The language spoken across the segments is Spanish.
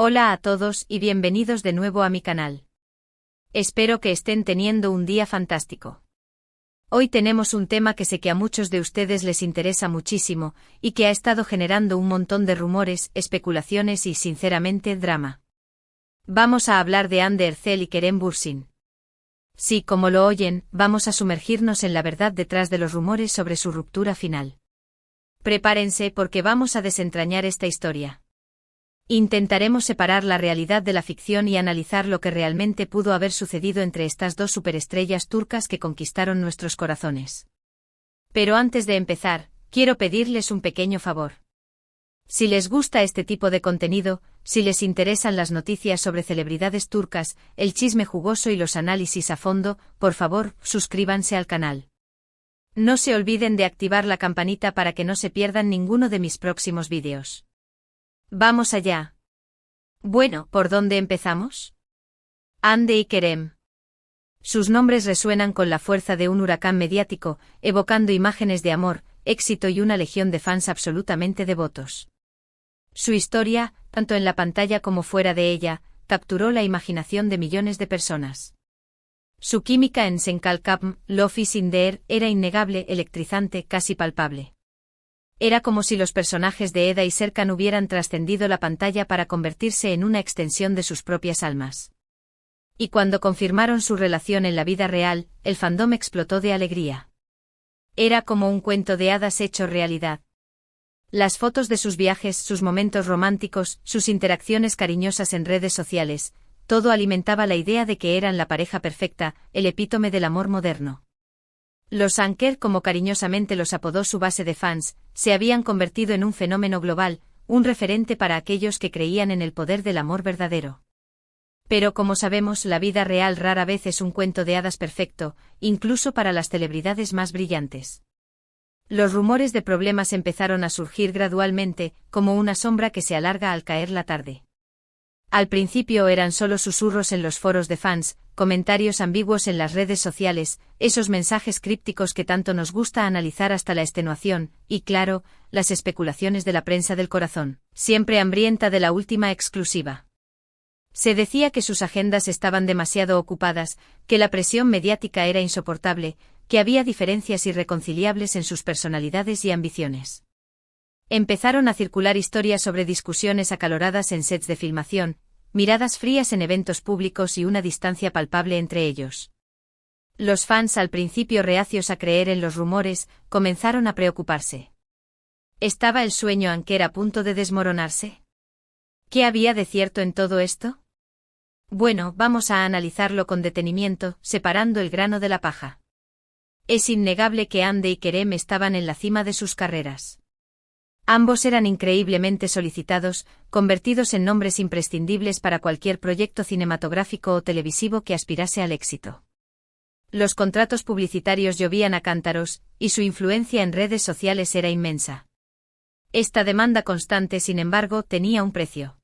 Hola a todos y bienvenidos de nuevo a mi canal. Espero que estén teniendo un día fantástico. Hoy tenemos un tema que sé que a muchos de ustedes les interesa muchísimo, y que ha estado generando un montón de rumores, especulaciones y, sinceramente, drama. Vamos a hablar de Hande Erçel y Kerem Bürsin. Sí, como lo oyen, vamos a sumergirnos en la verdad detrás de los rumores sobre su ruptura final. Prepárense porque vamos a desentrañar esta historia. Intentaremos separar la realidad de la ficción y analizar lo que realmente pudo haber sucedido entre estas dos superestrellas turcas que conquistaron nuestros corazones. Pero antes de empezar, quiero pedirles un pequeño favor. Si les gusta este tipo de contenido, si les interesan las noticias sobre celebridades turcas, el chisme jugoso y los análisis a fondo, por favor, suscríbanse al canal. No se olviden de activar la campanita para que no se pierdan ninguno de mis próximos vídeos. Vamos allá. Bueno, ¿por dónde empezamos? Hande y Kerem. Sus nombres resuenan con la fuerza de un huracán mediático, evocando imágenes de amor, éxito y una legión de fans absolutamente devotos. Su historia, tanto en la pantalla como fuera de ella, capturó la imaginación de millones de personas. Su química en Sen Kalkam, Love is in the Air, era innegable, electrizante, casi palpable. Era como si los personajes de Eda y Serkan hubieran trascendido la pantalla para convertirse en una extensión de sus propias almas. Y cuando confirmaron su relación en la vida real, el fandom explotó de alegría. Era como un cuento de hadas hecho realidad. Las fotos de sus viajes, sus momentos románticos, sus interacciones cariñosas en redes sociales, todo alimentaba la idea de que eran la pareja perfecta, el epítome del amor moderno. Los Anker, como cariñosamente los apodó su base de fans, se habían convertido en un fenómeno global, un referente para aquellos que creían en el poder del amor verdadero. Pero como sabemos, la vida real rara vez es un cuento de hadas perfecto, incluso para las celebridades más brillantes. Los rumores de problemas empezaron a surgir gradualmente, como una sombra que se alarga al caer la tarde. Al principio eran solo susurros en los foros de fans, comentarios ambiguos en las redes sociales, esos mensajes crípticos que tanto nos gusta analizar hasta la extenuación, y claro, las especulaciones de la prensa del corazón, siempre hambrienta de la última exclusiva. Se decía que sus agendas estaban demasiado ocupadas, que la presión mediática era insoportable, que había diferencias irreconciliables en sus personalidades y ambiciones. Empezaron a circular historias sobre discusiones acaloradas en sets de filmación, miradas frías en eventos públicos y una distancia palpable entre ellos. Los fans, al principio reacios a creer en los rumores, comenzaron a preocuparse. ¿Estaba el sueño Anker a punto de desmoronarse? ¿Qué había de cierto en todo esto? Bueno, vamos a analizarlo con detenimiento, separando el grano de la paja. Es innegable que Hande y Kerem estaban en la cima de sus carreras. Ambos eran increíblemente solicitados, convertidos en nombres imprescindibles para cualquier proyecto cinematográfico o televisivo que aspirase al éxito. Los contratos publicitarios llovían a cántaros, y su influencia en redes sociales era inmensa. Esta demanda constante, sin embargo, tenía un precio.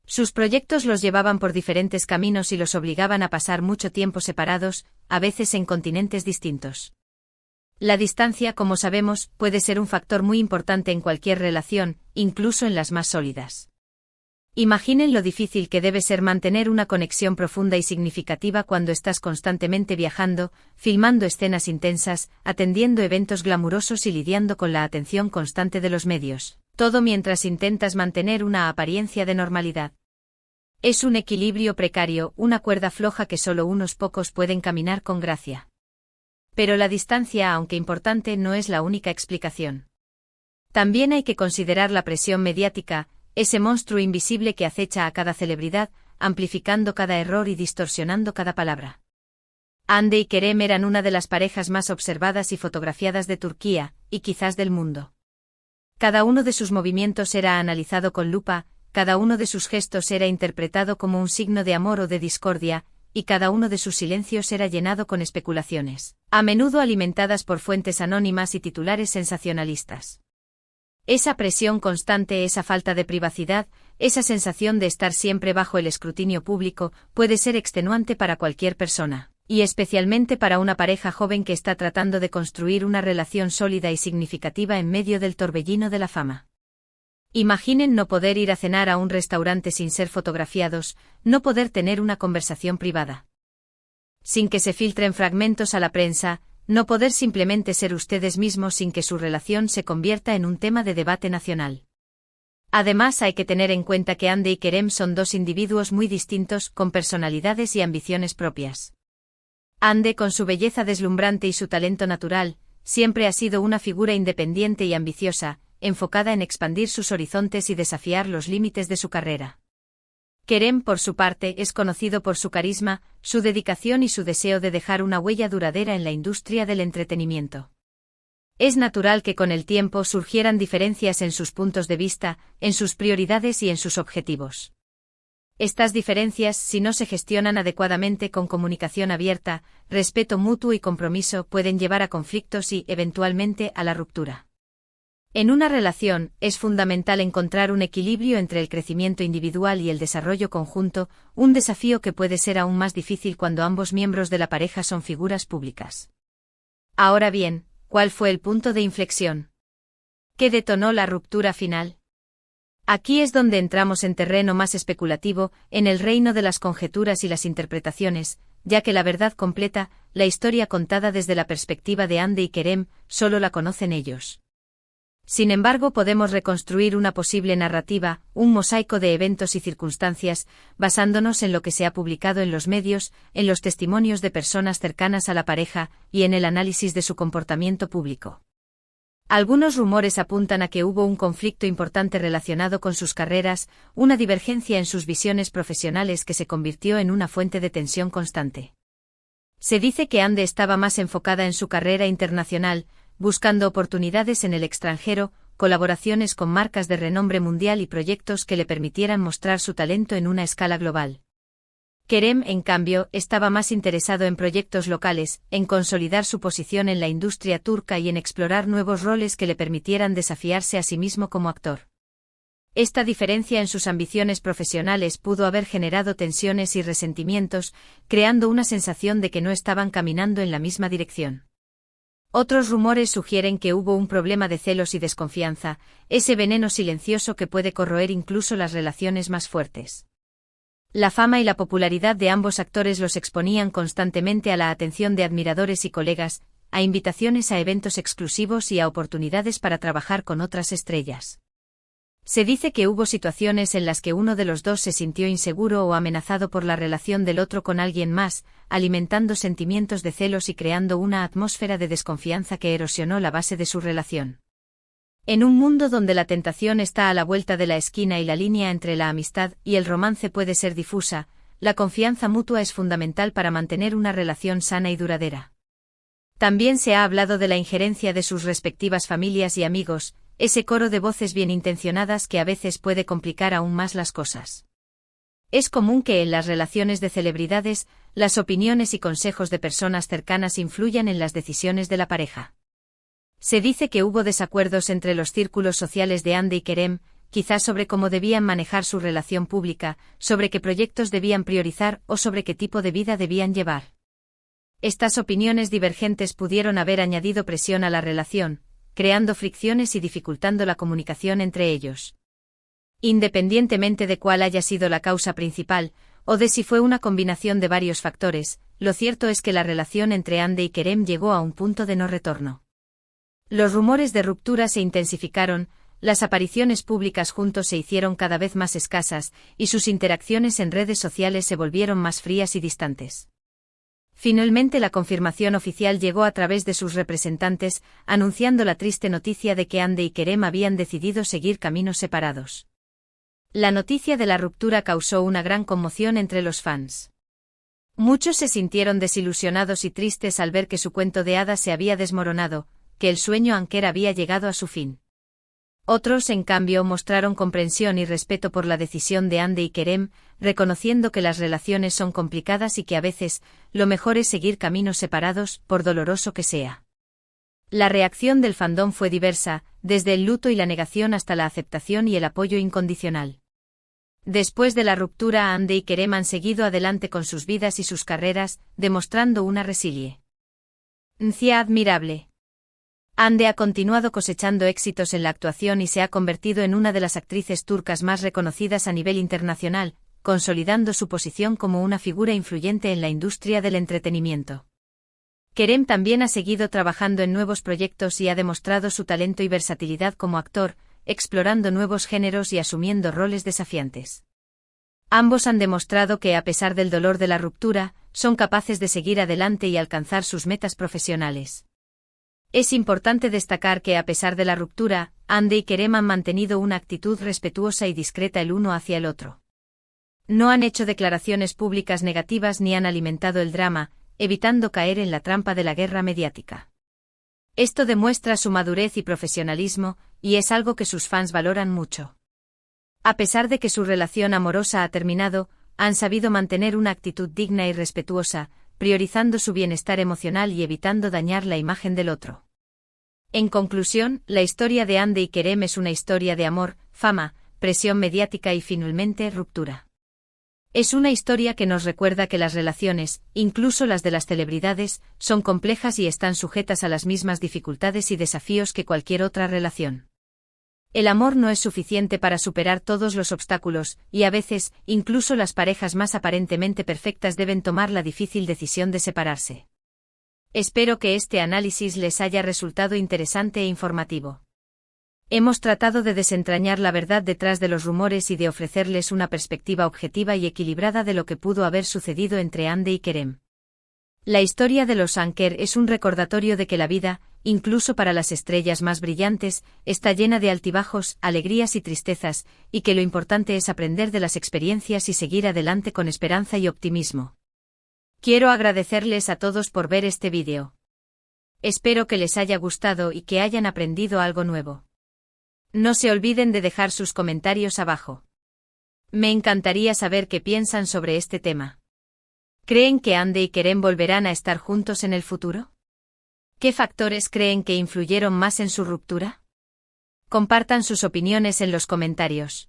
Sus proyectos los llevaban por diferentes caminos y los obligaban a pasar mucho tiempo separados, a veces en continentes distintos. La distancia, como sabemos, puede ser un factor muy importante en cualquier relación, incluso en las más sólidas. Imaginen lo difícil que debe ser mantener una conexión profunda y significativa cuando estás constantemente viajando, filmando escenas intensas, atendiendo eventos glamurosos y lidiando con la atención constante de los medios, todo mientras intentas mantener una apariencia de normalidad. Es un equilibrio precario, una cuerda floja que solo unos pocos pueden caminar con gracia. Pero la distancia, aunque importante, no es la única explicación. También hay que considerar la presión mediática, ese monstruo invisible que acecha a cada celebridad, amplificando cada error y distorsionando cada palabra. Hande y Kerem eran una de las parejas más observadas y fotografiadas de Turquía, y quizás del mundo. Cada uno de sus movimientos era analizado con lupa, cada uno de sus gestos era interpretado como un signo de amor o de discordia, y cada uno de sus silencios era llenado con especulaciones, a menudo alimentadas por fuentes anónimas y titulares sensacionalistas. Esa presión constante, esa falta de privacidad, esa sensación de estar siempre bajo el escrutinio público, puede ser extenuante para cualquier persona, y especialmente para una pareja joven que está tratando de construir una relación sólida y significativa en medio del torbellino de la fama. Imaginen no poder ir a cenar a un restaurante sin ser fotografiados, no poder tener una conversación privada sin que se filtren fragmentos a la prensa, no poder simplemente ser ustedes mismos sin que su relación se convierta en un tema de debate nacional. Además, hay que tener en cuenta que Hande y Kerem son dos individuos muy distintos, con personalidades y ambiciones propias. Hande, con su belleza deslumbrante y su talento natural, siempre ha sido una figura independiente y ambiciosa, enfocada en expandir sus horizontes y desafiar los límites de su carrera. Kerem, por su parte, es conocido por su carisma, su dedicación y su deseo de dejar una huella duradera en la industria del entretenimiento. Es natural que con el tiempo surgieran diferencias en sus puntos de vista, en sus prioridades y en sus objetivos. Estas diferencias, si no se gestionan adecuadamente con comunicación abierta, respeto mutuo y compromiso, pueden llevar a conflictos y, eventualmente, a la ruptura. En una relación, es fundamental encontrar un equilibrio entre el crecimiento individual y el desarrollo conjunto, un desafío que puede ser aún más difícil cuando ambos miembros de la pareja son figuras públicas. Ahora bien, ¿cuál fue el punto de inflexión? ¿Qué detonó la ruptura final? Aquí es donde entramos en terreno más especulativo, en el reino de las conjeturas y las interpretaciones, ya que la verdad completa, la historia contada desde la perspectiva de Hande y Kerem, solo la conocen ellos. Sin embargo, podemos reconstruir una posible narrativa, un mosaico de eventos y circunstancias, basándonos en lo que se ha publicado en los medios, en los testimonios de personas cercanas a la pareja, y en el análisis de su comportamiento público. Algunos rumores apuntan a que hubo un conflicto importante relacionado con sus carreras, una divergencia en sus visiones profesionales que se convirtió en una fuente de tensión constante. Se dice que Hande estaba más enfocada en su carrera internacional, buscando oportunidades en el extranjero, colaboraciones con marcas de renombre mundial y proyectos que le permitieran mostrar su talento en una escala global. Kerem, en cambio, estaba más interesado en proyectos locales, en consolidar su posición en la industria turca y en explorar nuevos roles que le permitieran desafiarse a sí mismo como actor. Esta diferencia en sus ambiciones profesionales pudo haber generado tensiones y resentimientos, creando una sensación de que no estaban caminando en la misma dirección. Otros rumores sugieren que hubo un problema de celos y desconfianza, ese veneno silencioso que puede corroer incluso las relaciones más fuertes. La fama y la popularidad de ambos actores los exponían constantemente a la atención de admiradores y colegas, a invitaciones a eventos exclusivos y a oportunidades para trabajar con otras estrellas. Se dice que hubo situaciones en las que uno de los dos se sintió inseguro o amenazado por la relación del otro con alguien más, alimentando sentimientos de celos y creando una atmósfera de desconfianza que erosionó la base de su relación. En un mundo donde la tentación está a la vuelta de la esquina y la línea entre la amistad y el romance puede ser difusa, la confianza mutua es fundamental para mantener una relación sana y duradera. También se ha hablado de la injerencia de sus respectivas familias y amigos, ese coro de voces bien intencionadas que a veces puede complicar aún más las cosas. Es común que en las relaciones de celebridades, las opiniones y consejos de personas cercanas influyan en las decisiones de la pareja. Se dice que hubo desacuerdos entre los círculos sociales de Hande y Kerem, quizás sobre cómo debían manejar su relación pública, sobre qué proyectos debían priorizar o sobre qué tipo de vida debían llevar. Estas opiniones divergentes pudieron haber añadido presión a la relación, creando fricciones y dificultando la comunicación entre ellos. Independientemente de cuál haya sido la causa principal, o de si fue una combinación de varios factores, lo cierto es que la relación entre Hande y Kerem llegó a un punto de no retorno. Los rumores de ruptura se intensificaron, las apariciones públicas juntos se hicieron cada vez más escasas, y sus interacciones en redes sociales se volvieron más frías y distantes. Finalmente la confirmación oficial llegó a través de sus representantes, anunciando la triste noticia de que Hande y Kerem habían decidido seguir caminos separados. La noticia de la ruptura causó una gran conmoción entre los fans. Muchos se sintieron desilusionados y tristes al ver que su cuento de hadas se había desmoronado, que el sueño Anker había llegado a su fin. Otros, en cambio, mostraron comprensión y respeto por la decisión de Hande y Kerem, reconociendo que las relaciones son complicadas y que a veces, lo mejor es seguir caminos separados, por doloroso que sea. La reacción del fandom fue diversa, desde el luto y la negación hasta la aceptación y el apoyo incondicional. Después de la ruptura, Hande y Kerem han seguido adelante con sus vidas y sus carreras, demostrando una resiliencia admirable. Hande ha continuado cosechando éxitos en la actuación y se ha convertido en una de las actrices turcas más reconocidas a nivel internacional, consolidando su posición como una figura influyente en la industria del entretenimiento. Kerem también ha seguido trabajando en nuevos proyectos y ha demostrado su talento y versatilidad como actor, explorando nuevos géneros y asumiendo roles desafiantes. Ambos han demostrado que, a pesar del dolor de la ruptura, son capaces de seguir adelante y alcanzar sus metas profesionales. Es importante destacar que, a pesar de la ruptura, Hande y Kerem han mantenido una actitud respetuosa y discreta el uno hacia el otro. No han hecho declaraciones públicas negativas ni han alimentado el drama, evitando caer en la trampa de la guerra mediática. Esto demuestra su madurez y profesionalismo, y es algo que sus fans valoran mucho. A pesar de que su relación amorosa ha terminado, han sabido mantener una actitud digna y respetuosa, priorizando su bienestar emocional y evitando dañar la imagen del otro. En conclusión, la historia de Hande y Kerem es una historia de amor, fama, presión mediática y finalmente ruptura. Es una historia que nos recuerda que las relaciones, incluso las de las celebridades, son complejas y están sujetas a las mismas dificultades y desafíos que cualquier otra relación. El amor no es suficiente para superar todos los obstáculos, y a veces, incluso las parejas más aparentemente perfectas deben tomar la difícil decisión de separarse. Espero que este análisis les haya resultado interesante e informativo. Hemos tratado de desentrañar la verdad detrás de los rumores y de ofrecerles una perspectiva objetiva y equilibrada de lo que pudo haber sucedido entre Hande y Kerem. La historia de los Anker es un recordatorio de que la vida, incluso para las estrellas más brillantes, está llena de altibajos, alegrías y tristezas, y que lo importante es aprender de las experiencias y seguir adelante con esperanza y optimismo. Quiero agradecerles a todos por ver este vídeo. Espero que les haya gustado y que hayan aprendido algo nuevo. No se olviden de dejar sus comentarios abajo. Me encantaría saber qué piensan sobre este tema. ¿Creen que Hande y Kerem volverán a estar juntos en el futuro? ¿Qué factores creen que influyeron más en su ruptura? Compartan sus opiniones en los comentarios.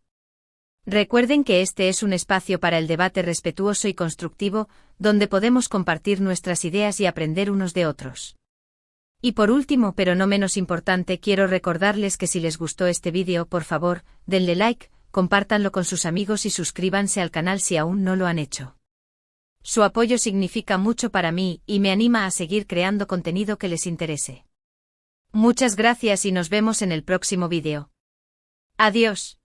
Recuerden que este es un espacio para el debate respetuoso y constructivo, donde podemos compartir nuestras ideas y aprender unos de otros. Y por último, pero no menos importante, quiero recordarles que si les gustó este vídeo, por favor, denle like, compártanlo con sus amigos y suscríbanse al canal si aún no lo han hecho. Su apoyo significa mucho para mí y me anima a seguir creando contenido que les interese. Muchas gracias y nos vemos en el próximo vídeo. Adiós.